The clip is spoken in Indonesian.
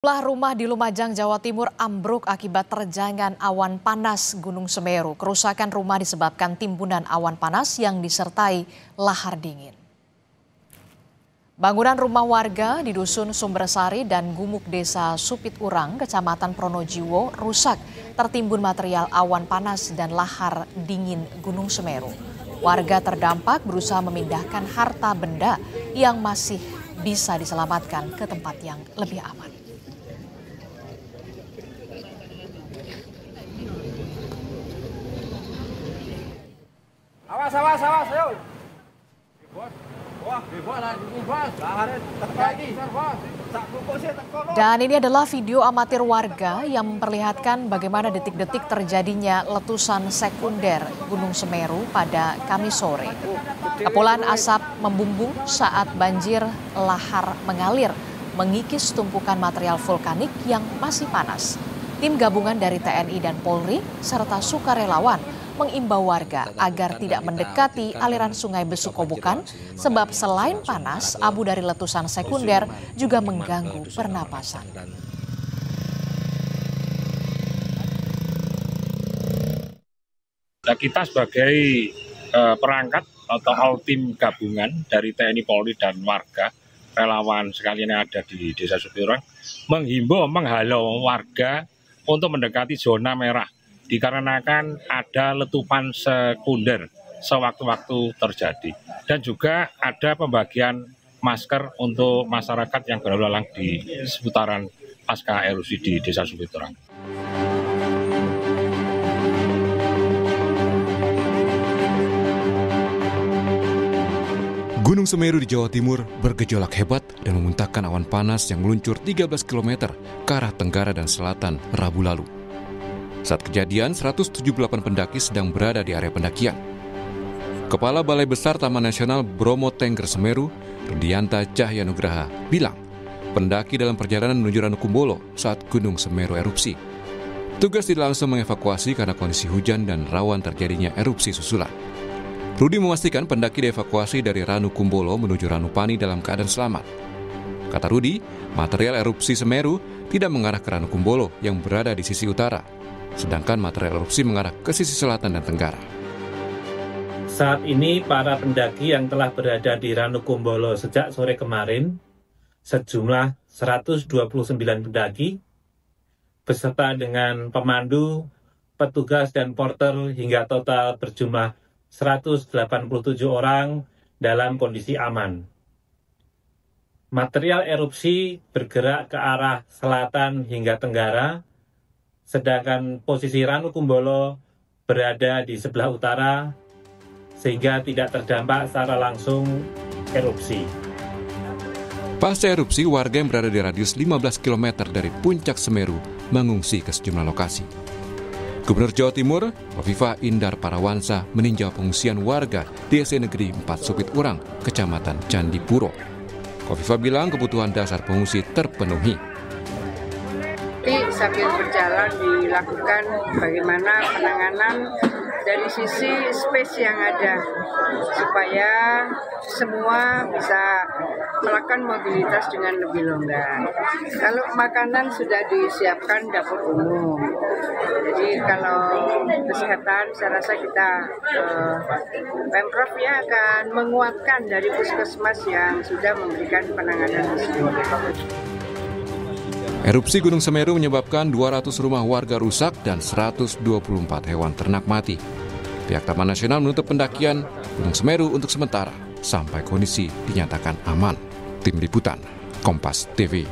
Sejumlah rumah di Lumajang, Jawa Timur ambruk akibat terjangan awan panas Gunung Semeru. Kerusakan rumah disebabkan timbunan awan panas yang disertai lahar dingin. Bangunan rumah warga di Dusun Sumbersari dan Gumuk Desa Supiturang, Kecamatan Pronojiwo rusak tertimbun material awan panas dan lahar dingin Gunung Semeru. Warga terdampak berusaha memindahkan harta benda yang masih bisa diselamatkan ke tempat yang lebih aman. Awas, ayo. Dan ini adalah video amatir warga yang memperlihatkan bagaimana detik-detik terjadinya letusan sekunder Gunung Semeru pada Kamis sore. Kepulan asap membumbung saat banjir lahar mengalir, mengikis tumpukan material vulkanik yang masih panas. Tim gabungan dari TNI dan Polri serta sukarelawan mengimbau warga agar tidak mendekati aliran sungai Besukobukan sebab selain panas, abu dari letusan sekunder juga mengganggu pernapasan. Nah, kita sebagai perangkat atau tim gabungan dari TNI, Polri, dan warga, relawan sekalian yang ada di Desa Supiturang, menghalau warga untuk mendekati zona merah. Dikarenakan ada letupan sekunder sewaktu-waktu terjadi. Dan juga ada pembagian masker untuk masyarakat yang berlalu lalang di seputaran pasca erupsi di Desa Supiturang. Gunung Semeru di Jawa Timur bergejolak hebat dan memuntahkan awan panas yang meluncur 13 km ke arah tenggara dan selatan Rabu lalu. Saat kejadian, 178 pendaki sedang berada di area pendakian. Kepala Balai Besar Taman Nasional Bromo Tengger Semeru, Rudianta Cahyanugraha, bilang pendaki dalam perjalanan menuju Ranukumbolo saat Gunung Semeru erupsi. Tugas tidak langsung mengevakuasi karena kondisi hujan dan rawan terjadinya erupsi susulan. Rudi memastikan pendaki dievakuasi dari Ranukumbolo menuju Ranupani dalam keadaan selamat. Kata Rudi, material erupsi Semeru tidak mengarah ke Ranukumbolo yang berada di sisi utara, sedangkan material erupsi mengarah ke sisi selatan dan tenggara. Saat ini para pendaki yang telah berada di Ranukumbolo sejak sore kemarin, sejumlah 129 pendaki, beserta dengan pemandu, petugas, dan porter hingga total berjumlah 187 orang dalam kondisi aman. Material erupsi bergerak ke arah selatan hingga tenggara, sedangkan posisi Ranukumbolo berada di sebelah utara, sehingga tidak terdampak secara langsung erupsi. Pasca erupsi, warga yang berada di radius 15 km dari puncak Semeru mengungsi ke sejumlah lokasi. Gubernur Jawa Timur, Khofifah Indar Parawansa, meninjau pengungsian warga di SD Negeri 4 Supiturang, Kecamatan Candipuro. Khofifah bilang kebutuhan dasar pengungsi terpenuhi. Sambil berjalan dilakukan bagaimana penanganan dari sisi space yang ada supaya semua bisa melakukan mobilitas dengan lebih longgar. Kalau makanan sudah disiapkan dapur umum, jadi kalau kesehatan saya rasa kita Pemprov ya akan menguatkan dari puskesmas yang sudah memberikan penanganan di sini. Erupsi Gunung Semeru menyebabkan 200 rumah warga rusak dan 124 hewan ternak mati. Pihak Taman Nasional menutup pendakian Gunung Semeru untuk sementara sampai kondisi dinyatakan aman. Tim Liputan, Kompas TV.